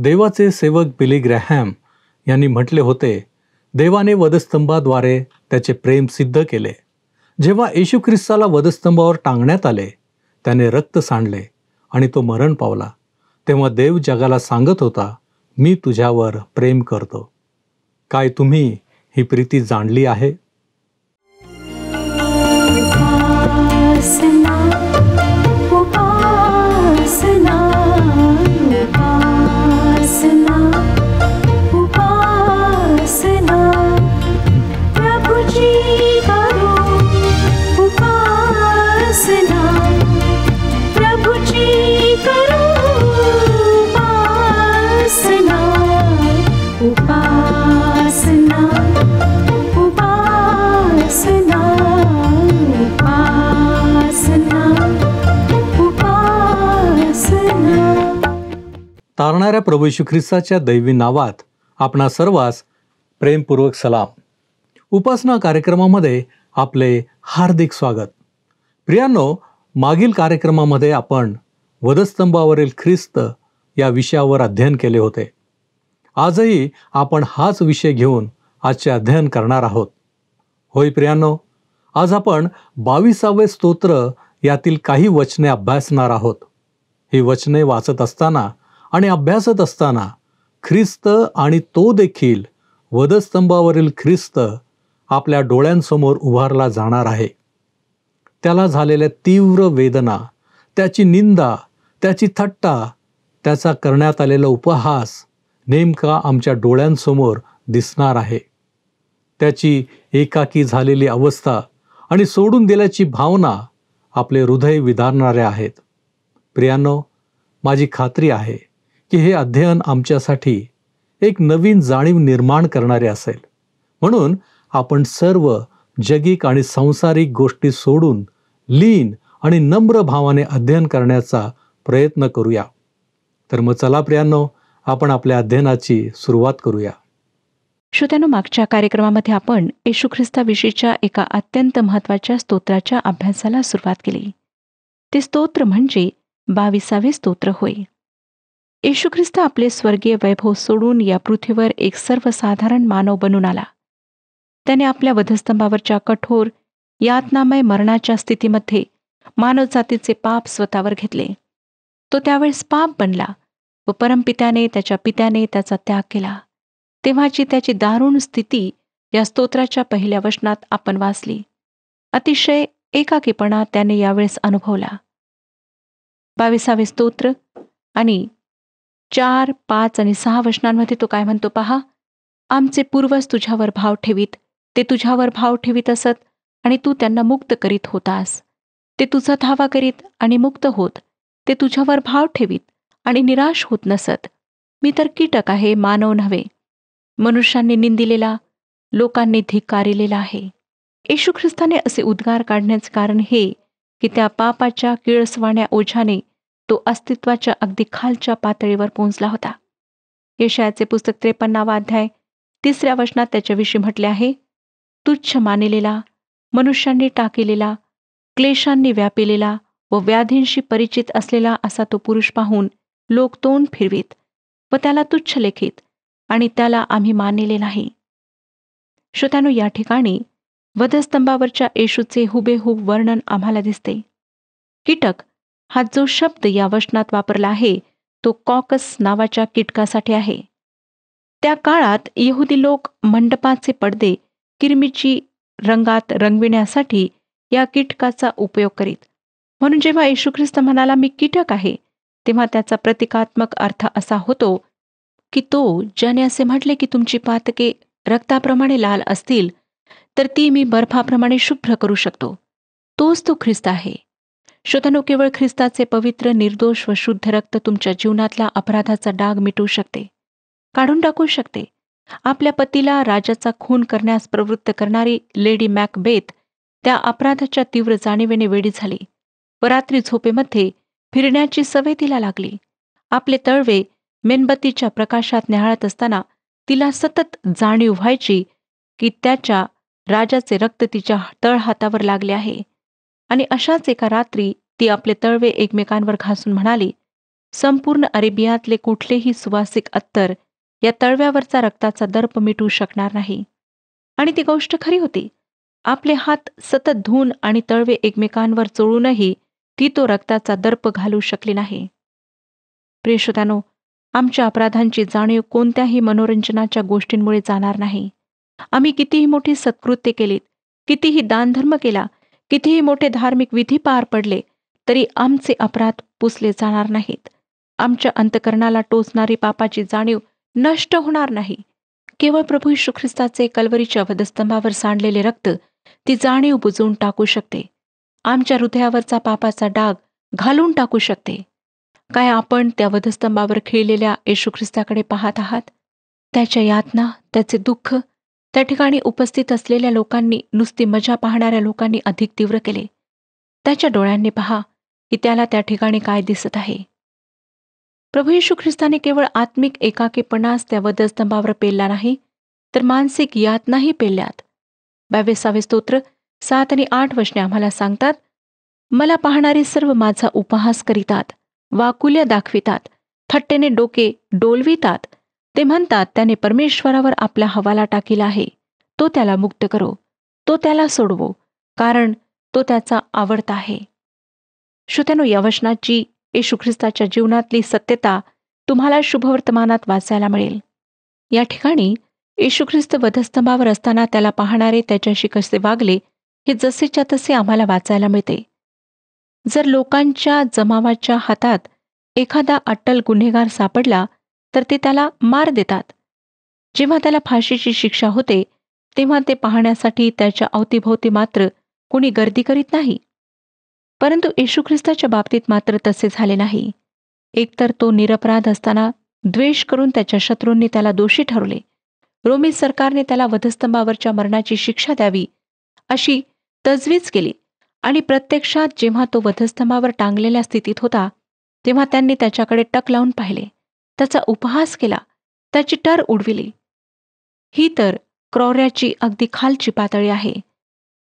देवाचे सेवक बिली ग्रॅहम यांनी म्हटले होते, देवाने वधस्तंभाद्वारे त्याचे प्रेम सिद्ध केले. जेव्हा येशू ख्रिस्ताला वधस्तंभावर टांगण्यात आले, त्याने रक्त सांडले आणि तो मरण पावला, तेव्हा देव जगाला सांगत होता, मी तुझ्यावर प्रेम करतो. काय तुम्ही ही प्रीती जाणली आहे? तारणाऱ्या प्रभू येशू ख्रिस्ताच्या दैवी नावात आपणा सर्वांस प्रेमपूर्वक सलाम. उपासना कार्यक्रमामध्ये आपले हार्दिक स्वागत. प्रियांनो, मागील कार्यक्रमामध्ये आपण वधस्तंभावरील ख्रिस्त या विषयावर अध्ययन केले होते. आजही आपण हाच विषय घेऊन आजचे अध्ययन करणार आहोत. होय प्रियांनो, आज आपण 22वे स्तोत्र यातील काही वचने अभ्यासणार आहोत. ही वचने वाचत असताना आणि अभ्यासत असताना ख्रिस्त आणि तो देखील वधस्तंभावरील ख्रिस्त आपल्या डोळ्यांसमोर उभारला जाणार आहे. त्याला झालेल्या तीव्र वेदना, त्याची निंदा, त्याची थट्टा, त्याचा करण्यात आलेला उपहास नेमका आमच्या डोळ्यांसमोर दिसणार आहे. त्याची एकाकी झालेली अवस्था आणि सोडून दिल्याची भावना आपले हृदय विदारणाऱ्या आहेत. प्रियांनो, माझी खात्री आहे की हे अध्ययन आमच्यासाठी एक नवीन जाणीव निर्माण करणारे असेल. म्हणून आपण सर्व जगिक आणि सांसारिक गोष्टी सोडून लीन आणि नम्र भावाने अध्ययन करण्याचा प्रयत्न करूया. तर मग चला प्रियांनो, आपण आपल्या अध्ययनाची सुरुवात करूया. श्रोत्यांनो, मागच्या कार्यक्रमामध्ये आपण येशू ख्रिस्ताविषयीच्या एका अत्यंत महत्त्वाच्या स्तोत्राच्या अभ्यासाला सुरुवात केली. ते स्तोत्र म्हणजे 22वे स्तोत्र होय. येशू ख्रिस्त आपले स्वर्गीय वैभव सोडून या पृथ्वीवर एक सर्वसाधारण मानव बनून आला. त्याने आपल्या वधस्तंभावरच्या कठोर यातनामय मरणाच्या स्थितीमध्ये मानवजातीचे पाप स्वतःवर घेतले. तो त्यावेळेस पाप बनला व परमपित्याने त्याचा त्याग केला. तेव्हाची त्याची दारुण स्थिती या स्तोत्राच्या पहिल्या वचनात आपण वाचली. अतिशय एकाकीपणा त्याने यावेळेस अनुभवला. 22वे स्तोत्र आणि 4, 5 आणि 6 वचनांमध्ये तो काय म्हणतो पहा. आमचे पूर्वज तुझ्यावर भाव ठेवीत, ते तुझ्यावर भाव ठेवीत असत आणि तू त्यांना मुक्त करीत होतास. ते तुझा धावा करीत आणि मुक्त होत, ते तुझ्यावर भाव ठेवीत आणि निराश होत नसत. मी तर कीटक आहे, मानव नव्हे. मनुष्यांनी निंदिलेला, लोकांनी धिक्कारिलेला आहे. येशू ख्रिस्ताने असे उद्गार काढण्याचे कारण हे की त्या पापाच्या किळसवाण्या ओझ्याने तो अस्तित्वाच्या अगदी खालच्या पातळीवर पोहोचला होता. यशायाचे पुस्तक 53 अध्याय 3 वचनात त्याच्याविषयी म्हटले आहे, तुच्छ मानिलेला, मनुष्यांनी टाकिलेला, क्लेशांनी व्यापिलेला व व्याधींशी परिचित असलेला असा तो पुरुष पाहून लोक तोंड फिरवीत व त्याला तुच्छ लेखीत आणि त्याला आम्ही मानिले नाही. श्रोत्यांनो, या ठिकाणी वधस्तंभावरच्या येशूचे हुबेहूब वर्णन आम्हाला दिसते. कीटक हा जो शब्द या वचनात वापरला आहे तो कॉकस नावाच्या कीटकासाठी आहे. त्या काळात यहुदी लोक मंडपाचे पडदे किरमिची रंगात रंगविण्यासाठी या कीटकाचा उपयोग करीत. म्हणून जेव्हा येशू ख्रिस्त म्हणाला मी कीटक आहे, तेव्हा त्याचा प्रतिकात्मक अर्थ असा होतो की तो ज्याने असे म्हटले की तुमची पातके रक्ताप्रमाणे लाल असतील तर ती मी बर्फाप्रमाणे शुभ्र करू शकतो, तोच तो ख्रिस्त आहे. श्रोत्यांनो, केवळ ख्रिस्ताचे पवित्र, निर्दोष व शुद्ध रक्त तुमच्या जीवनातला अपराधाचा डाग मिटवू शकते, काढून टाकू शकते. आपल्या पतीला राजाचा खून करण्यास प्रवृत्त करणारी लेडी मॅकबेथ त्या अपराधाच्या तीव्र जाणीवेने वेडी झाली व रात्री झोपेमध्ये फिरण्याची सवय तिला लागली. आपले तळवे मेणबत्तीच्या प्रकाशात न्याहाळत असताना तिला सतत जाणीव व्हायची की त्याच्या राजाचे रक्त तिच्या तळहातावर लागले आहे. आणि अशाच एका रात्री ती आपले तळवे एकमेकांवर घासून म्हणाली, संपूर्ण अरेबियातले कुठलेही सुवासिक अत्तर या तळव्यावरचा रक्ताचा दर्प मिटवू शकणार नाही. आणि ती गोष्ट खरी होती. आपले हात सतत धुवून आणि तळवे एकमेकांवर चोळूनही ती तो रक्ताचा दर्प घालू शकली नाही. प्रिय श्रोत्यानो, आमच्या अपराधांची जाणीव कोणत्याही मनोरंजनाच्या गोष्टींमुळे जाणार नाही. आम्ही कितीही मोठी सत्कृत्य केलीत, कितीही दानधर्म केला, कितीही मोठे धार्मिक विधी पार पडले, तरी आमचे अपराध पुसले जाणार नाहीत. आमच्या अंतकरणाला टोचणारी पापाची जाणीव नष्ट होणार नाही. केवळ प्रभू येशू ख्रिस्ताचे कल्वरीच्या वधस्तंभावर सांडलेले रक्त ती जाणीव बुजवून टाकू शकते. आमच्या हृदयावरचा पापाचा डाग घालून टाकू शकते. काय आपण त्या वधस्तंभावर खिळलेल्या येशू ख्रिस्ताकडे पाहत आहात? त्याच्या यातना, त्याचे दुःख त्या ठिकाणी उपस्थित असलेल्या लोकांनी, नुसती मजा पाहणाऱ्या लोकांनी अधिक तीव्र केले. त्याच्या डोळ्यांनी पहा की त्याला त्या ठिकाणी काय दिसत आहे. प्रभू येशू ख्रिस्ताने केवळ आत्मिक एकाकीपणास त्या वधस्तंभावर पेलला नाही, तर मानसिक यातनाही पेलल्यात. 22 स्तोत्र 7 आणि 8 वचने आम्हाला सांगतात, मला पाहणारे सर्व माझा उपहास करीतात, वाकुल्या दाखवितात, थट्टेने डोके डोलवितात. ते म्हणतात, त्याने परमेश्वरावर आपला हवाला टाकीला आहे. तो त्याला मुक्त करो, तो त्याला सोडवो, कारण तो त्याचा आवडता आहे. श्रोत्यानो, या वचनाची येशू ख्रिस्ताच्या जीवनातली सत्यता तुम्हाला शुभवर्तमानात वाचायला मिळेल. या ठिकाणी येशू ख्रिस्त वधस्तंभावर असताना त्याला पाहणारे त्याच्याशी कसे वागले हे जसेच्या तसे आम्हाला वाचायला मिळते. जर लोकांच्या जमावाच्या हातात एखादा अट्टल गुन्हेगार सापडला तर ते त्याला मार देतात. जेव्हा त्याला फाशीची शिक्षा होते तेव्हा ते पाहण्यासाठी त्याच्या अवतीभोवती मात्र कोणी गर्दी करीत नाही. परंतु येशू ख्रिस्ताच्या बाबतीत मात्र तसे झाले नाही. एकतर तो निरपराध असताना द्वेष करून त्याच्या शत्रूंनी त्याला दोषी ठरवले. रोमी सरकारने त्याला वधस्तंभावरच्या मरणाची शिक्षा द्यावी अशी तजवीज केली आणि प्रत्यक्षात जेव्हा तो वधस्तंभावर टांगलेल्या स्थितीत होता तेव्हा त्यांनी त्याच्याकडे टक लावून पाहिले, त्याचा उपहास केला, त्याची टर उडविली. ही तर क्रौर्याची अगदी खालची पातळी आहे.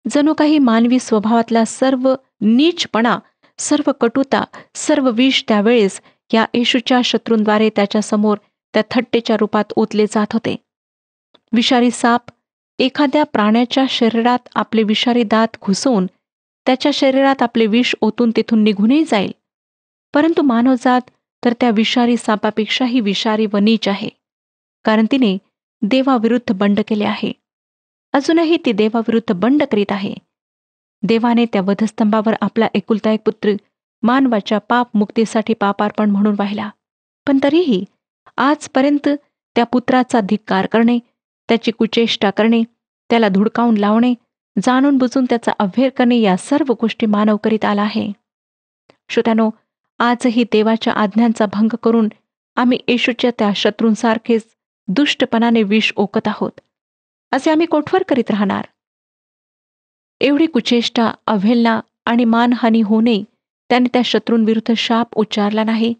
जणू काही मानवी स्वभावातला सर्व नीचपणा, सर्व कटुता, सर्व विष त्यावेळेस या येशूच्या शत्रूंद्वारे त्याच्यासमोर त्या थट्टेच्या रूपात ओतले जात होते. विषारी साप एखाद्या प्राण्याच्या शरीरात आपले विषारी दात घुसवून त्याच्या शरीरात आपले विष ओतून तिथून निघूनही जाईल. परंतु मानवजात तर त्या विषारी सापापेक्षाही विषारी व नीच आहे, कारण तिने देवाविरुद्ध बंड केले आहे. अजूनही ती देवाविरुद्ध बंड करीत आहे. देवाने त्या वधस्तंभावर आपला एकुलता एक पुत्र मानवाच्या पाप मुक्तीसाठी पापार्पण म्हणून वाहिला. पण तरीही आजपर्यंत त्या पुत्राचा धिक्कार करणे, त्याची कुचेष्टा करणे, त्याला धुडकावून लावणे, जाणून बुजून त्याचा अव्हेर करणे या सर्व गोष्टी मानव करीत आला आहे. श्रोत्यानो, आजही देवाच्या आज्ञांचा भंग करून आम्ही येशूच्या त्या शत्रूंसारखेच दुष्टपणाने विष ओकत आहोत. असे आम्ही कोठवर करीत राहणार? एवढी कुचेष्टा, अवहेलना आणि मानहानी होऊनही त्याने त्या शत्रूंविरुद्ध शाप उच्चारला नाही,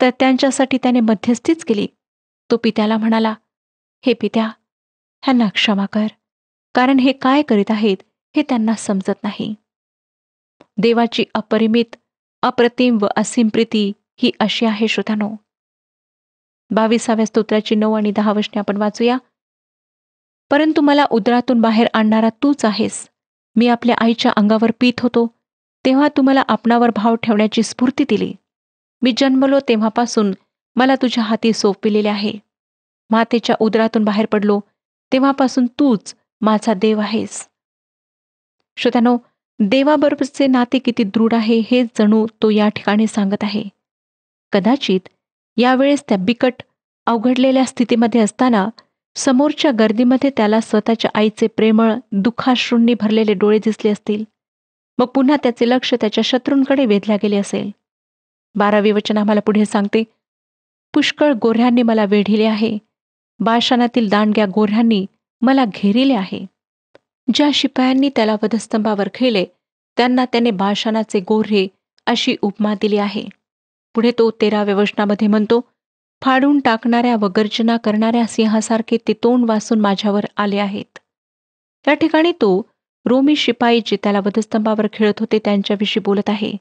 तर त्यांच्यासाठी त्याने मध्यस्थीच केली. तो पित्याला म्हणाला, हे पित्या, ह्यांना क्षमा कर, कारण हे काय करीत आहेत हे त्यांना समजत नाही. देवाची अपरिमित, अप्रतिम व असीम प्रीती ही अशी आहे. श्रोत्यानो, 22व्या स्तोत्राची 9 आणि 10 वचने आपण वाचूया. परंतु मला उदरातून बाहेर आणणारा तूच आहेस. मी आपल्या आईच्या अंगावर पीत होतो तेव्हा तू मला आपणावर भाव ठेवण्याची स्फूर्ती दिली. मी जन्मलो तेव्हापासून मला तुझ्या हाती सोपविलेले आहे. मातेच्या उदरातून बाहेर पडलो तेव्हापासून तूच माझा देव आहेस. श्रोत्यानो, देवाबरोबरचे नाते किती दृढ आहे हे जणू तो या ठिकाणी सांगत आहे. कदाचित यावेळेस त्या बिकट अवघडलेल्या स्थितीमध्ये असताना समोरच्या गर्दीमध्ये त्याला स्वतःच्या आईचे प्रेमळ, दुःखाश्रूंनी भरलेले डोळे दिसले असतील. मग पुन्हा त्याचे लक्ष त्याच्या शत्रूंकडे वेधल्या गेले असेल. 12वे वचन आम्हाला पुढे सांगते, पुष्कळ गोऱ्ह्यांनी मला वेढिले आहे, बाशानातील दांडग्या गोऱ्ह्यांनी मला घेरिले आहे. ज्या शिपायांनी त्याला वधस्तंभावर खेळले त्यांना त्याने बाशानाचे गोऱ्हे अशी उपमा दिली आहे. पुढे तो 13व्या वचनामध्ये म्हणतो, फाडून टाकणाऱ्या व गर्जना करणाऱ्या सिंहासारखे ते तोंड वासून माझ्यावर आले आहेत. त्या ठिकाणी तो रोमी शिपाई जे त्याला वधस्तंभावर खेळत होते त्यांच्याविषयी बोलत आहे.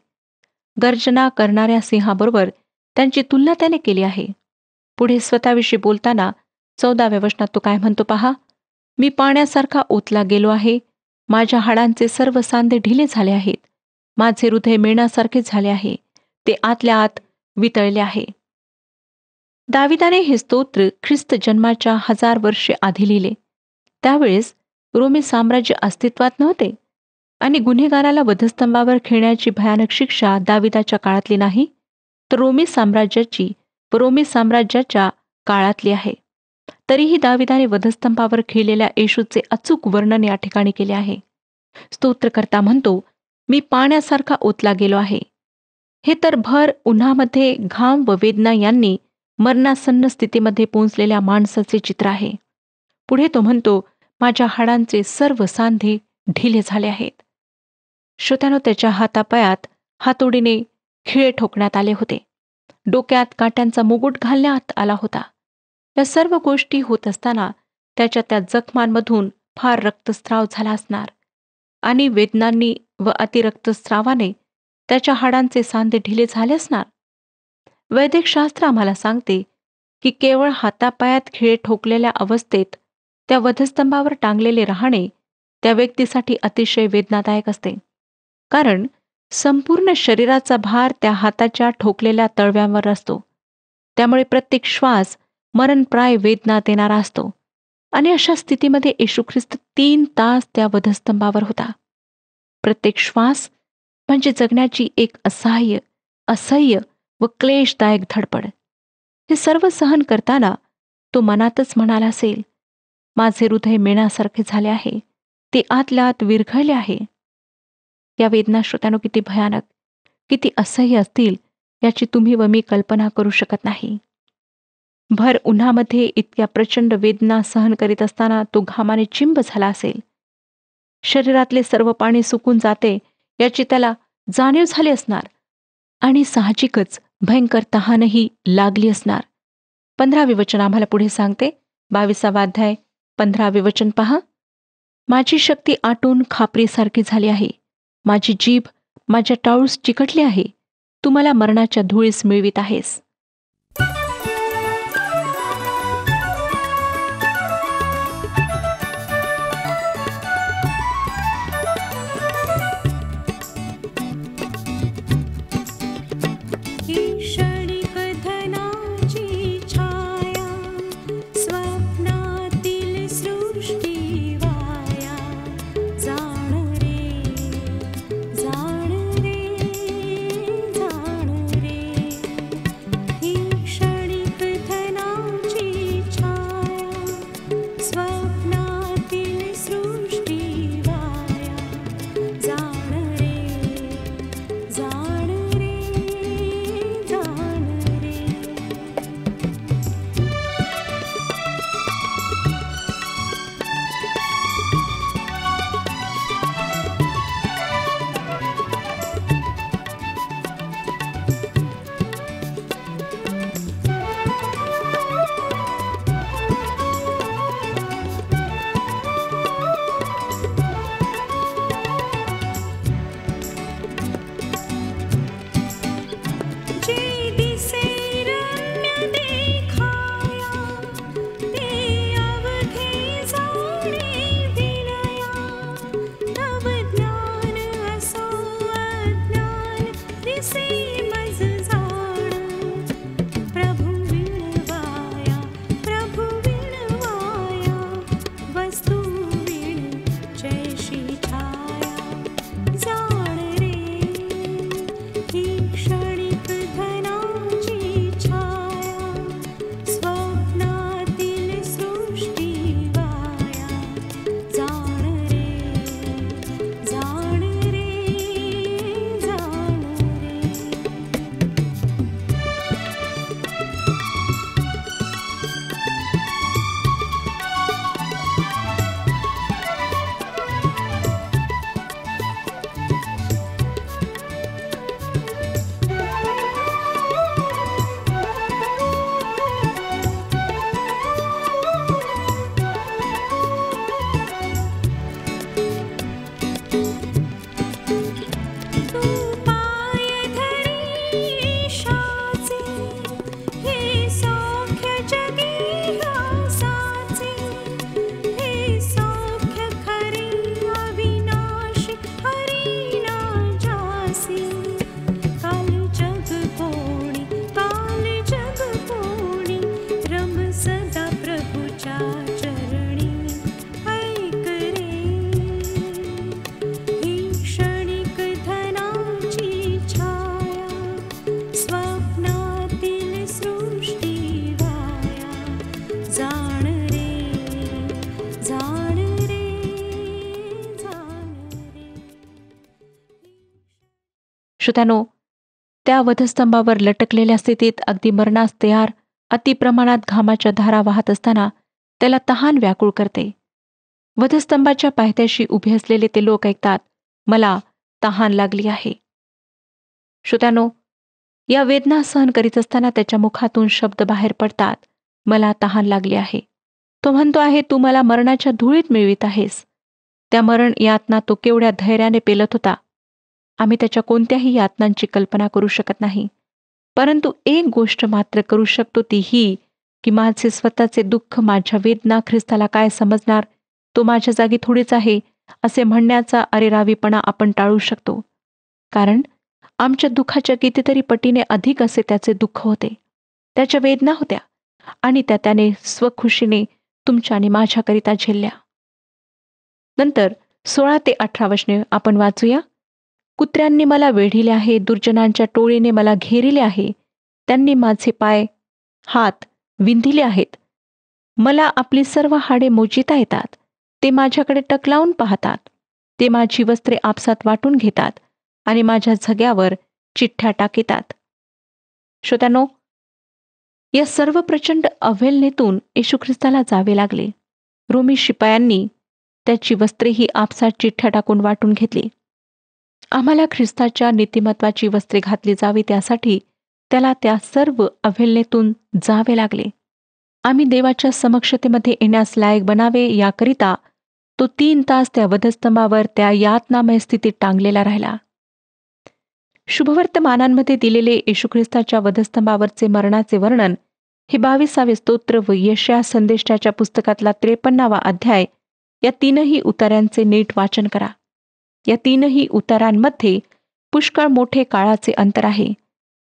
गर्जना करणाऱ्या सिंहाबरोबर त्यांची तुलना त्याने केली आहे. पुढे स्वतःविषयी बोलताना 14व्या वचनात तो काय म्हणतो पहा, मी पाण्यासारखा ओतला गेलो आहे, माझ्या हाडांचे सर्व सांधे ढिले झाले आहेत, माझे हृदय मेणासारखे झाले आहे, ते आतल्या आत वितळले आहे. दाविदाने हे स्तोत्र ख्रिस्त जन्माच्या 1000 वर्षे आधी लिहिले. त्यावेळेस रोमी साम्राज्य अस्तित्वात नव्हते आणि गुन्हेगाराला वधस्तंभावर खेळण्याची भयानक शिक्षा दाविदाच्या काळातली नाही, तर रोमी साम्राज्याच्या काळातली आहे. तरीही दाविदाने वधस्तंभावर खेळलेल्या येशूचे अचूक वर्णन या ठिकाणी केले आहे. स्तोत्रकर्ता म्हणतो, मी पाण्यासारखा ओतला गेलो आहे. हे तर भर उन्हामध्ये घाम व वेदना यांनी मरणासन्न स्थितीमध्ये पोहोचलेल्या माणसाचे चित्र आहे. पुढे तो म्हणतो, माझ्या हाडांचे सर्व सांधे ढिले झाले आहेत. श्रोत्यानो, त्याच्या हातापायात हातोडीने खिळे ठोकण्यात आले होते. डोक्यात काट्यांचा मुकुट घालण्यात आला होता. या सर्व गोष्टी होत असताना त्याच्या त्या जखमांमधून फार रक्तस्राव झाला असणार आणि वेदनांनी व अतिरक्तस्रावाने त्याच्या हाडांचे सांधे ढिले झाले असणार. वैद्यकशास्त्र आम्हाला सांगते की केवळ हातापायात खिळे ठोकलेल्या अवस्थेत त्या वधस्तंभावर टांगलेले राहणे त्या व्यक्तीसाठी अतिशय वेदनादायक असते, कारण संपूर्ण शरीराचा भार त्या हाताच्या ठोकलेल्या तळव्यांवर असतो. त्यामुळे प्रत्येक श्वास मरणप्राय वेदना देणारा असतो आणि अशा स्थितीमध्ये येशू ख्रिस्त 3 तास त्या वधस्तंभावर होता. प्रत्येक श्वास म्हणजे जगण्याची एक असह्य व क्लेशदायक धडपड. हे सर्व सहन करताना तो मनातच म्हणाला असेल, माझे हृदय मेणासारखे झाले आहे, ते आतल्या आत विरघळले आहे. या वेदना श्रोत्यानो किती भयानक, किती असह्य असतील याची तुम्ही व मी कल्पना करू शकत नाही. भर उन्हामध्ये इतक्या प्रचंड वेदना सहन करीत असताना तो घामाने चिंब झाला असेल. शरीरातले सर्व पाणी सुकून जाते याची त्याला जाणीव झाली असणार आणि साहजिकच भयंकर तहानही लागली असणार. 15वे वचन आम्हाला पुढे सांगते. 22वा अध्याय 15वे वचन पहा, माझी शक्ती आटून खापरीसारखी झाली आहे, माझी जीभ माझ्या टाळूस चिकटली आहे, तू मला मरणाच्या धुळीस मिळवीत आहेस. श्रोत्यानो, त्या वधस्तंभावर लटकलेल्या स्थितीत अगदी मरणास तयार, अतिप्रमाणात घामाच्या धारा वाहत असताना त्याला तहान व्याकुळ करते. वधस्तंभाच्या पायथ्याशी उभे असलेले ते लोक ऐकतात, मला तहान लागली आहे. श्रोत्यानो, या वेदना सहन करीत असताना त्याच्या मुखातून शब्द बाहेर पडतात, मला तहान लागली आहे. तो म्हणतो आहे, तू मला मरणाच्या धुळीत मिळवीत आहेस. त्या मरण यातना तो केवढ्या धैर्याने पेलत होता. आम्ही त्याच्या कोणत्याही यातनांची कल्पना करू शकत नाही. परंतु एक गोष्ट मात्र करू शकतो, ती ही की माझे स्वतःचे दुःख, माझ्या वेदना ख्रिस्ताला काय समजणार, तो माझ्या जागी थोडीच आहे, असे म्हणण्याचा अरेरावीपणा आपण टाळू शकतो. कारण आमच्या दुःखाच्या कितीतरी पटीने अधिक असे त्याचे दुःख होते, त्याच्या वेदना होत्या, आणि त्याने स्वखुशीने तुमच्या आणि माझ्याकरिता झेलल्या. नंतर 16 ते 18 वचने आपण वाचूया. कुत्र्यांनी मला वेढिले आहे, दुर्जनांच्या टोळीने मला घेरिले आहे. त्यांनी माझे पाय, हात विंधिले आहेत. मला आपली सर्व हाडे मोजिता येतात. ते माझ्याकडे टकलावून पाहतात. ते माझी वस्त्रे आपसात वाटून घेतात आणि माझ्या झग्यावर चिठ्ठ्या टाकीतात. श्रोत्यानो, या सर्व प्रचंड अवहेलनेतून येशू ख्रिस्ताला जावे लागले. रोमी शिपायांनी त्याची वस्त्रेही आपसात चिठ्ठ्या टाकून वाटून घेतली. आम्हाला ख्रिस्ताच्या नीतिमत्वाची वस्त्रे घातली जावी, त्यासाठी त्याला त्या सर्व अवहेलनेतून जावे लागले. आम्ही देवाच्या समक्षतेमध्ये येण्यास लायक बनावे, याकरिता तो 3 तास त्या वधस्तंभावर त्या यातनामय स्थितीत टांगलेला राहिला. शुभवर्तमानांमध्ये दिलेले येशू ख्रिस्ताच्या वधस्तंभावरचे मरणाचे वर्णन हे 22 स्तोत्र व यशाया संदेशाच्या पुस्तकातला 53 अध्याय, या 3ही उतार्यांचे नीट वाचन करा. या 3ही उतारांमध्ये पुष्कळ मोठे काळाचे अंतर आहे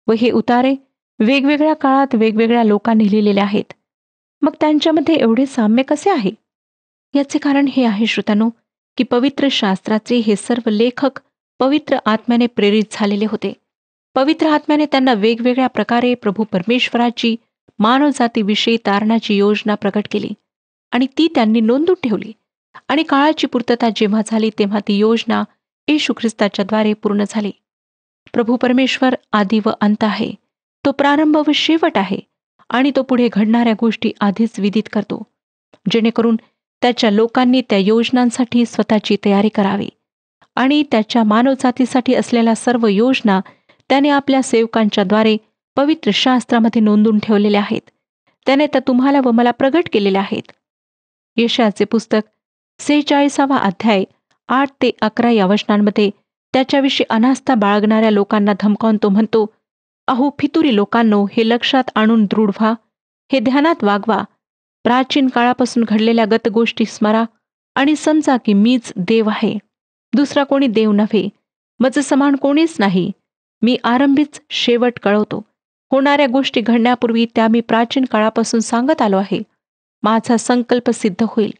व हे उतारे वेगवेगळ्या काळात वेगवेगळ्या लोकांनी लिहिलेले आहेत. मग त्यांच्यामध्ये एवढे साम्य कसे आहे? याचे कारण हे आहे श्रोत्यानो, की पवित्र शास्त्राचे हे सर्व लेखक पवित्र आत्म्याने प्रेरित झालेले होते. पवित्र आत्म्याने त्यांना वेगवेगळ्या प्रकारे प्रभू परमेश्वराची मानवजातीविषयी तारणाची योजना प्रकट केली आणि ती त्यांनी नोंदून ठेवली. आणि काळाची पूर्तता जेव्हा झाली, तेव्हा ती योजना येशू ख्रिस्ताच्या द्वारे पूर्ण झाली. प्रभू परमेश्वर आदी व अंत आहे. तो प्रारंभ व शेवट आहे आणि तो पुढे घडणाऱ्या गोष्टी आधीच विदित करतो, जेणेकरून त्याच्या लोकांनी त्या योजनांसाठी स्वतःची तयारी करावी. आणि त्याच्या मानवजातीसाठी असलेल्या सर्व योजना त्याने आपल्या सेवकांच्या द्वारे पवित्र शास्त्रामध्ये नोंदून ठेवलेल्या आहेत. त्याने त्या तुम्हाला व मला प्रगट केलेल्या आहेत. यशायाचे पुस्तक 46 अध्याय 8 ते 11 या वचनांमध्ये त्याच्याविषयी अनास्था बाळगणाऱ्या लोकांना धमकावून तो म्हणतो, अहो फितुरी लोकांनो, हे लक्षात आणून दृढ व्हा, हे ध्यानात वागवा. प्राचीन काळापासून घडलेल्या गतगोष्टी स्मरा आणि समजा की मीच देव आहे, दुसरा कोणी देव नव्हे, मज समान कोणीच नाही. मी आरंभीच शेवट कळवतो. होणाऱ्या गोष्टी घडण्यापूर्वी त्या मी प्राचीन काळापासून सांगत आलो आहे. माझा संकल्प सिद्ध होईल,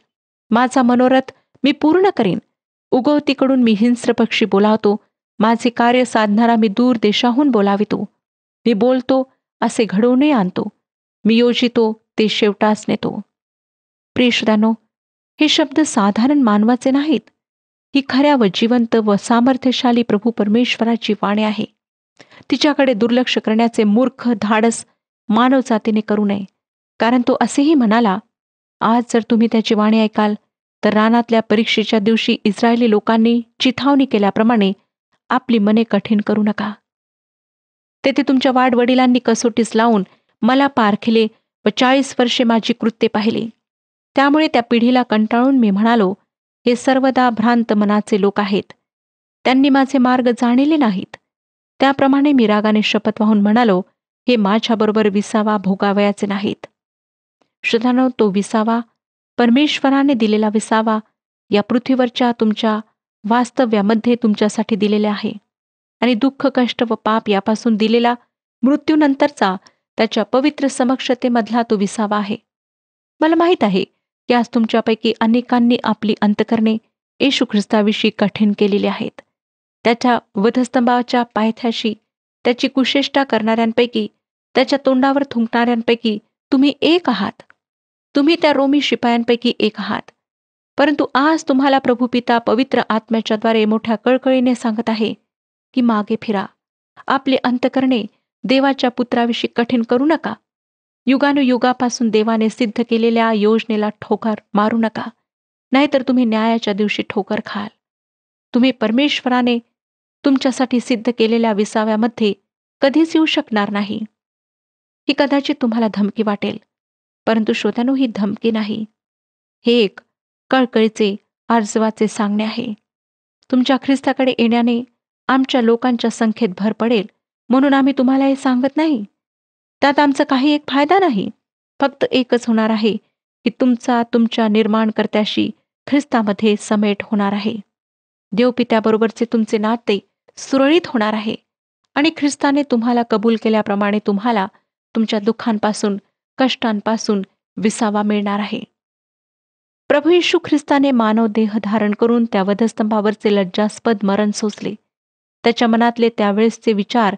माझा मनोरथ मी पूर्ण करीन. उगवतीकडून मी हिंस्र पक्षी बोलावतो, माझे कार्य साधणारा मी दूर देशाहून बोलावितो. मी बोलतो असे घडवूनही आणतो, मी योजितो ते शेवटास नेतो. प्रिय श्रोत्यांनो, हे शब्द साधारण मानवाचे नाहीत. ही खऱ्या व जिवंत व सामर्थ्यशाली प्रभू परमेश्वराची वाणी आहे. तिच्याकडे दुर्लक्ष करण्याचे मूर्ख धाडस मानवजातीने करू नये. कारण तो असेही म्हणाला, आज जर तुम्ही त्याची वाणी ऐकाल तर रानातल्या परीक्षेच्या दिवशी इस्रायली लोकांनी चिथावणी केल्याप्रमाणे आपली मने कठीण करू नका. तेथे तुमच्या वाडवडिलांनी कसोटीस लावून मला पारखिले व 40 वर्षे माझी कृत्ये पाहिली. त्यामुळे त्या पिढीला कंटाळून मी म्हणालो, हे सर्वदा भ्रांत मनाचे लोक आहेत. त्यांनी माझे मार्ग जाणिले नाहीत. त्याप्रमाणे मी रागाने शपथ वाहून म्हणालो, हे माझ्याबरोबर विसावा भोगावयाचे नाहीत. श्रोत्यांनो, तो विसावा परमेश्वराने दिलेला विसावा या पृथ्वीवरच्या तुमच्या वास्तव्यामध्ये तुमच्यासाठी दिलेले आहे. आणि दुःख, कष्ट व पाप यापासून दिलेला मृत्यूनंतरचा त्याच्या पवित्र समक्षतेमधला तो विसावा आहे. मला माहीत आहे की आज तुमच्यापैकी अनेकांनी आपली अंतकरणे येशू ख्रिस्ताविषयी कठीण केलेली आहेत. त्याच्या वधस्तंभाच्या पायथ्याशी त्याची कुशेष्टा करणाऱ्यांपैकी, त्याच्या तोंडावर थुंकणाऱ्यांपैकी तुम्ही एक आहात. तुम्ही त्या रोमी शिपायांपैकी एक आहात. परंतु आज तुम्हाला प्रभू पिता पवित्र आत्म्याच्याद्वारे मोठ्या कळकळीने सांगत आहे की मागे फिरा, आपले अंतकरणे देवाच्या पुत्राविषयी कठीण करू नका. युगानुयुगापासून देवाने सिद्ध केलेल्या योजनेला ठोकर मारू नका, नाहीतर तुम्ही न्यायाच्या दिवशी ठोकर खाल. तुम्ही परमेश्वराने तुमच्यासाठी सिद्ध केलेल्या विसाव्यामध्ये कधीच येऊ शकणार नाही. ही कदाचित तुम्हाला धमकी वाटेल, परंतु श्रोत्यानो, ही धमकी नाही. हे एक कळकळीचे आर्जवाचे सांगणे आहे. तुमच्या ख्रिस्ताकडे येण्याने आमच्या लोकांच्या संख्येत भर पडेल, म्हणून आम्ही तुम्हाला हे सांगत नाही. त्यात आमचा काही एक फायदा नाही. फक्त एकच होणार आहे की तुमच्या निर्माणकर्त्याशी ख्रिस्तामध्ये समेट होणार आहे. देवपित्याबरोबरचे तुमचे नाते सुरळीत होणार आहे आणि ख्रिस्ताने तुम्हाला कबूल केल्याप्रमाणे तुम्हाला तुमच्या दुःखांपासून, कष्टांपासून विसावा मिळणार आहे. प्रभू येशू ख्रिस्ताने मानव देह धारण करून त्या वधस्तंभावरचे लज्जास्पद मरण सोसले. त्याच्या मनातले त्यावेळेसचे विचार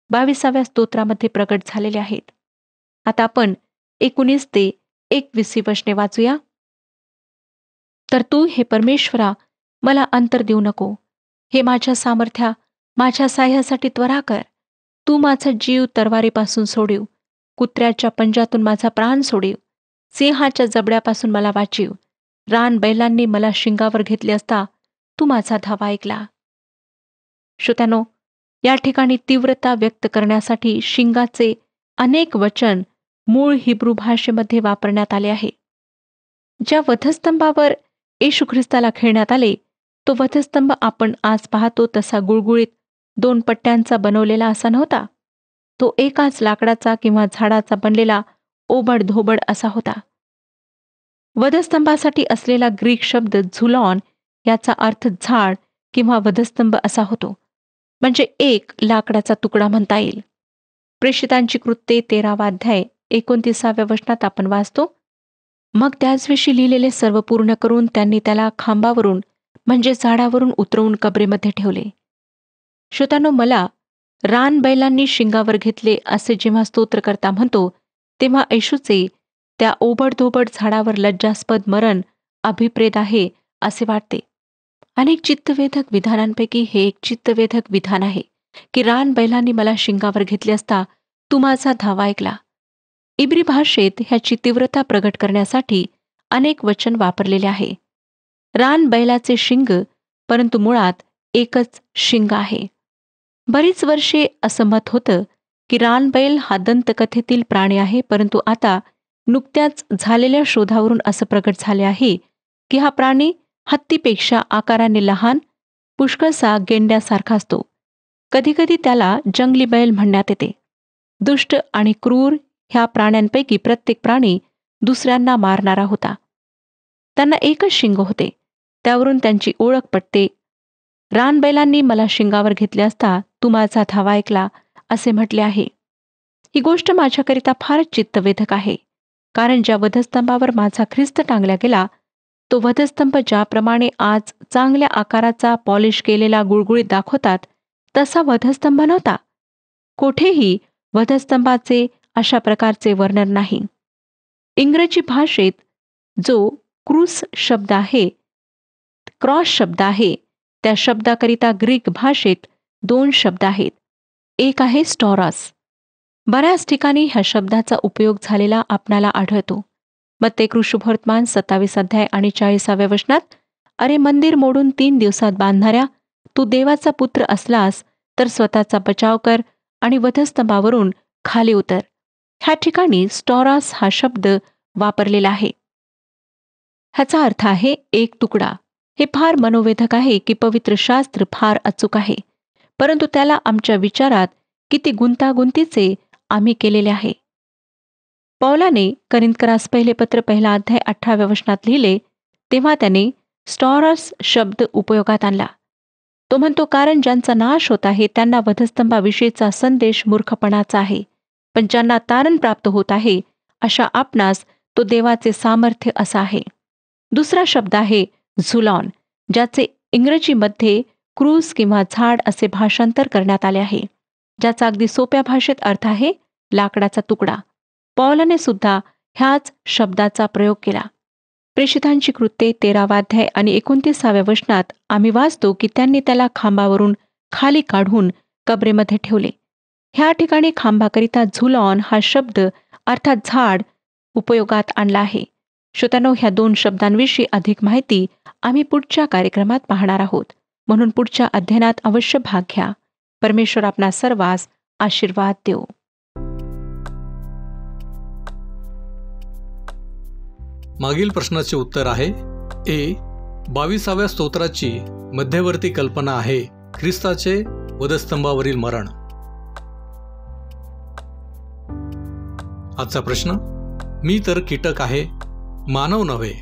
22व्या स्तोत्रामध्ये प्रकट झालेले आहेत. आता आपण 19 ते 21 वचने वाचूया. तर तू हे परमेश्वरा मला अंतर देऊ नको. हे माझ्या सामर्थ्या, माझ्या साह्यासाठी त्वरा कर. तू माझा जीव तरवारीपासून सोडीव, कुत्र्याच्या पंजातून माझा प्राण सोडीव, सिंहाच्या जबड्यापासून मला वाचीव. रान बैलांनी मला शिंगावर घेतले असता तू माझा धावा ऐकला. श्रोत्यानो, या ठिकाणी तीव्रता व्यक्त करण्यासाठी शिंगाचे अनेक वचन मूळ हिब्रू भाषेमध्ये वापरण्यात आले आहे. ज्या वधस्तंभावर येशू ख्रिस्ताला खेळण्यात आले, तो वधस्तंभ आपण आज पाहतो तसा गुळगुळीत 2 पट्ट्यांचा बनवलेला असा नव्हता. तो एकाच लाकडाचा किंवा झाडाचा बनलेला ओबड-धोबड असा होता. वधस्तंभासाठी असलेला ग्रीक शब्द झुलॉन याचा अर्थ झाड किंवा वधस्तंभ असा होतो, म्हणजे एक लाकडाचा तुकडा म्हणता येईल. प्रेषितांची कृत्ये 13वा अध्याय 29व्या वचनात आपण वाचतो, मग त्याचविषयी लिहिलेले सर्व पूर्ण करून त्यांनी त्याला खांबावरून म्हणजे झाडावरून उतरवून कबरेमध्ये ठेवले. श्रोत्यानो, मला रान बैलांनी शिंगावर घेतले असे जेव्हा स्तोत्रकर्ता म्हणतो, तेव्हा येशूचे त्या ओबडधोबड झाडावर लज्जास्पद मरण अभिप्रेत आहे असे वाटते. अनेक चित्तवेधक विधानांपैकी हे एक चित्तवेधक विधान आहे की रान बैलांनी मला शिंगावर घेतले असता तू माझा धावा ऐकला. इब्री भाषेत ह्याची तीव्रता प्रगट करण्यासाठी अनेक वचन वापरलेले आहे. रान बैलाचे शिंग, परंतु मुळात एकच शिंग आहे. बरीच वर्षे असं मत होतं की रानबैल हा दंतकथेतील प्राणी आहे, परंतु आता नुकत्याच झालेल्या शोधावरून असं प्रकट झाले आहे की हा प्राणी हत्तीपेक्षा आकाराने लहान, पुष्कळसा गेंड्यासारखा असतो. कधीकधी त्याला जंगली बैल म्हणण्यात येते. दुष्ट आणि क्रूर ह्या प्राण्यांपैकी प्रत्येक प्राणी दुसऱ्यांना मारणारा होता. त्यांना एकच शिंग होते, त्यावरून त्यांची ओळख पटते. रानबैलांनी मला शिंगावर घेतले असता तू माझा धावा ऐकला असे म्हटले आहे. ही गोष्ट माझ्याकरिता फारच चित्तवेधक आहे, कारण ज्या वधस्तंभावर माझा ख्रिस्त टांगला गेला, तो वधस्तंभ ज्याप्रमाणे आज चांगल्या आकाराचा पॉलिश केलेला गुळगुळीत दाखवतात तसा वधस्तंभ नव्हता. कोठेही वधस्तंभाचे अशा प्रकारचे वर्णन नाही. इंग्रजी भाषेत जो क्रूस शब्द आहे, क्रॉस शब्द आहे, त्या शब्दाकरिता ग्रीक भाषेत 2 शब्द आहेत. एक आहे स्टॉरस. बऱ्याच ठिकाणी ह्या शब्दाचा उपयोग झालेला आपणाला आढळतो. मत्तेकृ शुभवर्तमान 27 अध्याय आणि 40व्या वचनात, अरे मंदिर मोडून 3 दिवसात बांधणाऱ्या, तू देवाचा पुत्र असलास तर स्वतःचा बचाव कर आणि वधस्तंभावरून खाली उतर. ह्या ठिकाणी स्टॉरस हा शब्द वापरलेला आहे. ह्याचा अर्थ आहे एक तुकडा. हे फार मनोवेधक आहे की पवित्र शास्त्र फार अचूक आहे, परंतु त्याला आमच्या विचारात किती गुंतागुंतीचे आम्ही केलेले आहे. पौलाने करिंथकरास पहिले पत्र 1 अध्याय 18व्या वचनात लिहिले, तेव्हा त्याने स्टॉरस शब्द उपयोगात आणला. तो म्हणतो, कारण ज्यांचा नाश होत आहे त्यांना वधस्तंभाविषयीचा संदेश मूर्खपणाचा आहे, पण ज्यांना तारण प्राप्त होत आहे अशा आपणास तो देवाचे सामर्थ्य असा आहे. दुसरा शब्द आहे झुलॉन, ज्याचे इंग्रजीमध्ये क्रूस किंवा झाड असे भाषांतर करण्यात आले आहे, ज्याचा अगदी सोप्या भाषेत अर्थ आहे लाकडाचा तुकडा. पौलाने सुद्धा ह्याच शब्दाचा प्रयोग केला. प्रेषितांची कृत्ये 13वा अध्याय आणि 29व्या वचनात आम्ही वाचतो की त्यांनी त्याला खांबावरून खाली काढून कबरेमध्ये ठेवले. ह्या ठिकाणी खांबाकरिता झुलॉन हा शब्द अर्थात झाड उपयोगात आणला आहे. श्रोत्यानो, ह्या 2 शब्दांविषयी अधिक माहिती आम्ही पुढच्या कार्यक्रमात पाहणार आहोत. म्हणून पुढच्या अध्ययनात अवश्य भाग घ्या. परमेश्वर आपणा सर्वांस आशीर्वाद देवो. मागील प्रश्नाचे उत्तर आहे ए. 22व्या स्तोत्राची मध्यवर्ती कल्पना आहे ख्रिस्ताचे वधस्तंभावरील मरण. आजचा प्रश्न, मी तर कीटक आहे, मानव नव्हे,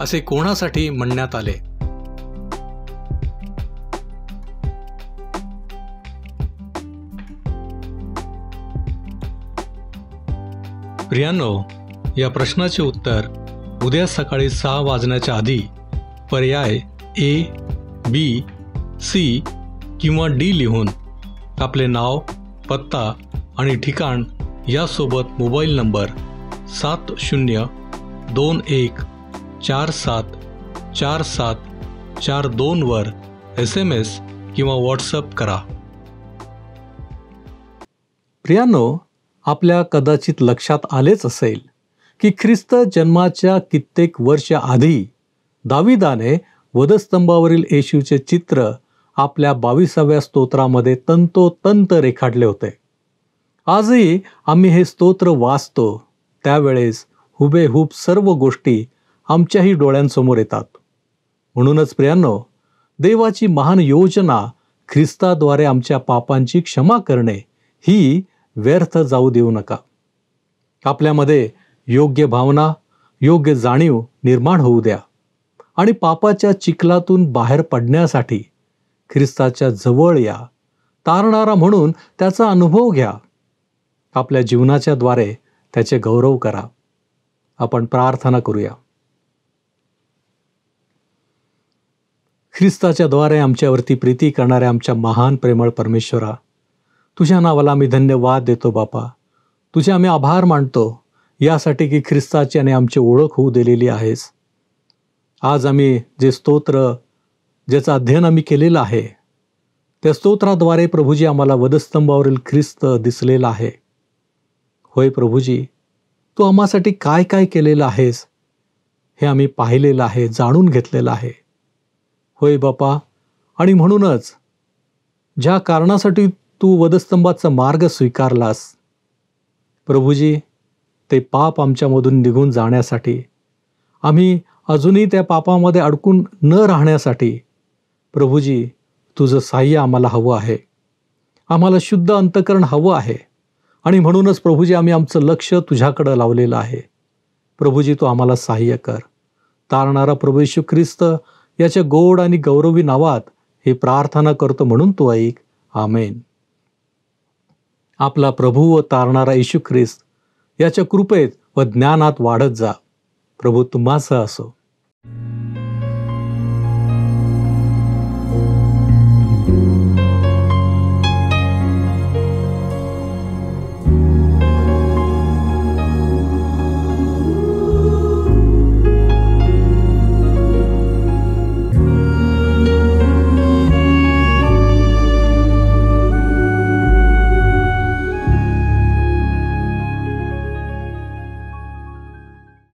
असे कोणासाठी म्हणण्यात आले? प्रियांनो, या प्रश्नाचे उत्तर उद्या सकाळी 6 वाजण्याच्या आधी पर्याय ए, बी, सी किंवा डी लिहून आपले नाव, पत्ता आणि ठिकाण यासोबत मोबाईल नंबर 7021474742 वर SMS किंवा व्हॉट्सअप करा. प्रियांनो, आपल्या कदाचित लक्षात आलेच असेल की ख्रिस्त जन्माच्या कित्येक वर्ष आधी दाविदाने वधस्तंभावरील येशूचे चित्र आपल्या 22व्या स्तोत्रामध्ये तंतोतंत रेखाटले होते. आजही आम्ही हे स्तोत्र वाचतो त्यावेळेस हुबेहूब सर्व गोष्टी आमच्याही डोळ्यांसमोर येतात. म्हणूनच प्रियांनो, देवाची महान योजना ख्रिस्ताद्वारे आमच्या पापांची क्षमा करणे ही व्यर्थ जाऊ देऊ नका. आपल्यामध्ये योग्य भावना, योग्य जाणीव निर्माण होऊ द्या आणि पापाच्या चिखलातून बाहेर पडण्यासाठी ख्रिस्ताच्या जवळ या. तारणारा म्हणून त्याचा अनुभव घ्या. आपल्या जीवनाच्या द्वारे त्याचे गौरव करा. आपण प्रार्थना करूया. ख्रिस्ताच्या द्वारे आमच्यावरती प्रीती करणाऱ्या आमच्या महान प्रेमळ परमेश्वरा, तुझ्या नावाला मी धन्यवाद देतो बापा. तुझे आम्ही आभार मानतो यासाठी की ख्रिस्ताची आणि आमची ओळख होऊ दिलेली आहेस. आज आम्ही जे स्तोत्र ज्याचं अध्ययन आम्ही केलेलं आहे त्या स्तोत्राद्वारे प्रभूजी आम्हाला वधस्तंभावरील ख्रिस्त दिसलेला आहे. होय प्रभूजी, तू आम्हासाठी काय काय केलेलं आहेस हे आम्ही पाहिलेलं आहे, जाणून घेतलेलं आहे. होय बापा, आणि म्हणूनच ज्या कारणासाठी तू वधस्तंभाचा मार्ग स्वीकारलास प्रभूजी, ते पाप आमच्यामधून निघून जाण्यासाठी, आम्ही अजूनही त्या पापामध्ये अडकून न राहण्यासाठी प्रभूजी तुझं साह्य आम्हाला हवं आहे. आम्हाला शुद्ध अंतःकरण हवं आहे आणि म्हणूनच प्रभूजी आम्ही आमचं लक्ष तुझ्याकडं लावलेलं आहे. प्रभूजी तू आम्हाला सहाय्य कर. तारणारा प्रभू येशू ख्रिस्त याच्या गोड आणि गौरवी नावात हे प्रार्थना करतो म्हणून तू ऐक. आमेन. आपला प्रभू व तारणारा येशू ख्रिस्त याच्या कृपेत व ज्ञानात वाढत जा. प्रभू तुम्हासह असो.